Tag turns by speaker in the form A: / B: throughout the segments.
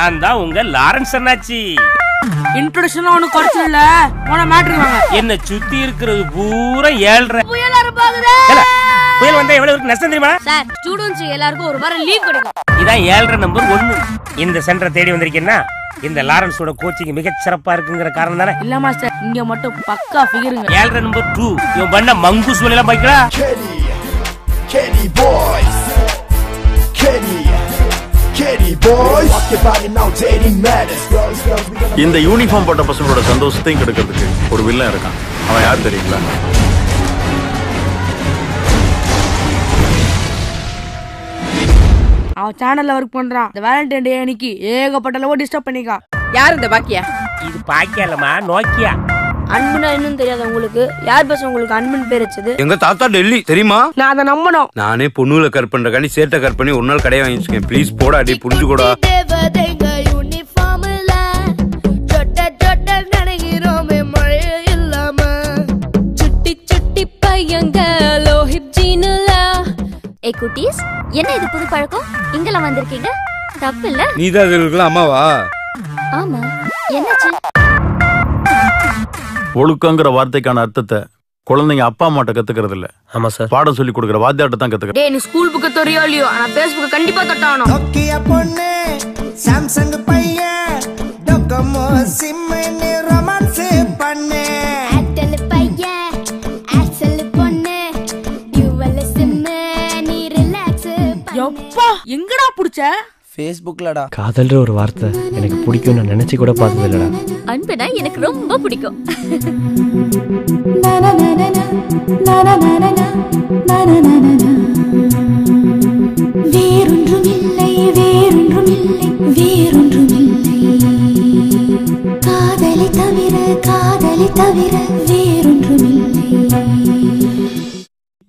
A: நான் தான் உங்க லாரன்ஸ் அண்ணாச்சி.
B: இன்ட்ரோடக்ஷன் ஒண்ணு குறைச்சல போன மேட்டர் வாங்க.
A: என்ன சுத்தி இருக்கிறது பூரா 7:30.
B: புயல் வரப்போகுது.
A: புயல் வந்தா எவ்வளவு நஷ்டம் தெரியுமா
B: சார்? ஸ்டூடண்ட்ஸ் எல்லாருக்கும் ஒரு வாரம் லீவ் கொடுக்கும்.
A: இதான் 7:30 நம்பர் 1. இந்த சென்டரை தேடி வந்திருக்கேன்னா இந்த லாரன்ஸோட கோச்சிங் மிகச் சிறப்பா இருக்குங்கிற காரணம் தானே.
B: இல்ல மாஸ்டர், இங்க மட்டும் பக்கா ஃபிகருங்க.
A: 7:30 நம்பர் 2 இவன் பண்ண மங்கூஸ் வேலையெல்லாம் பாக்கறா.
C: Kenny boys, Kenny boys, rock your body now, dating matters.
D: இந்த யூனிஃபார்ம் போட்ட பசங்களோட சந்தோஷத்தையும் கெடுக்கிறதுக்கு ஒரு வில்லன் இருக்கான். அவன் யார் தெரியுங்களா?
B: அவன் சேனல்ல ஒர்க் பண்றான். இந்த வேலண்டைன் டே அன்னைக்கு ஏகப்பட்ட லவ் டிஸ்டர்ப் பண்ணிருக்கான்.
E: யார் இந்த பாக்கியா?
A: இது பாக்கியா இல்லமா, நோக்கியா.
B: அன்புனா என்னன்னு தெரியாது உங்களுக்கு? யார் பேச உங்களுக்கு அன்புன்னு பேர் வச்சது?
F: எங்க தாத்தா டெல்லி தெரியுமா?
B: நான் அதை நம்பணும்.
F: நானே பொண்ணுல கட் பண்றக்காண்டி சேட்டை கட் பண்ணி ஒரு நாள் கடையை வாங்கிச்சிருக்கேன். ப்ளீஸ் போடா, அடி புரிஞ்சுக்கூடா.
G: குட்டீஸ், என்ன இது புது பழக்கம்? இங்கெல்லாம் வந்திருக்கீங்க, தப்பு இல்ல?
F: நீதான் இதுல அம்மாவா?
G: ஆமா, என்னாச்சு?
D: ஒழுக்கங்கிற வார்த்தைக்கான அர்த்தத்தை குழந்தைங்க அப்பா அம்மாட்ட கத்துக்கிறது இல்ல. ஆமா சார், பாடம் சொல்லி கொடுக்குற வாத்தியாட்ட தான் கத்துக்க.
B: டேய், நீ ஸ்கூல் புக்க தொறியோ இல்லையோ, ஆனா Facebook கண்டிப்பா தொட்டானோ.
H: நோக்கியா பொண்ணு, சாம்சங் பையன், டொகோமோ சிம் நீ ரொமான்ஸ் பண்ணு.
G: ஏர்டெல் பையன், ஏர்செல் பொண்ணு, டியூவல் சிம் நீ ரிலாக்ஸ் பண்ணு.
B: எப்பா எங்கடா புடிச்ச?
H: Facebookலடா.
I: காதல்ன்ற ஒரு வார்த்தை எனக்கு பிடிக்கும், நான் நினைச்சு கூட பார்த்தது இல்லடா.
G: அன்புனா எனக்கு ரொம்ப பிடிக்கும்.
J: வேறொன்றுமில்லை, வேறொன்றுமில்லை, வேறொன்றுமில்லை, காதலை தவிர, காதலை தவிர வேறொன்றுமில்லை.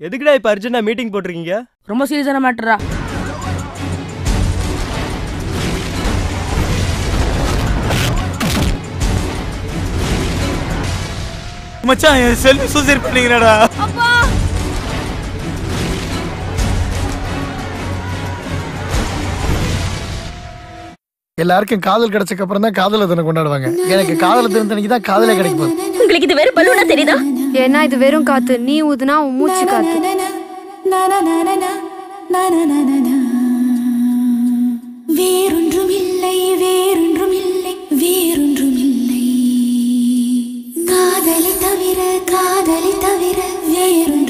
I: எதுக்குடா இப்ப அர்ஜென்டா மீட்டிங் போட்டிருக்கீங்க?
B: ரொம்ப சீரியஸான மேட்டரா?
F: மச்சான், என் செல்ஃபி சூசைட் பண்ணீங்கடா.
B: அப்பா
K: எல்லாருக்கும் காதல் கிடைச்சக்கு அப்புறம் தான் காதல தினம் கொண்டாடுவாங்க. எனக்கு காதல தினத்தன்னைக்கு தான் காதலே கிடைக்கும்.
G: உங்களுக்கு இது வெறும் பலூனா தெரியுதா?
E: ஏன்னா இது வெறும் காத்து, நீ ஊதுனா உன் மூச்சு காத்து.
J: வேறொன்றுமில்லை, வேறொன்றுமில்லை, வேறொன்றுமில்லை, காதலை தவிர, காதலை தவிர வேறொன்று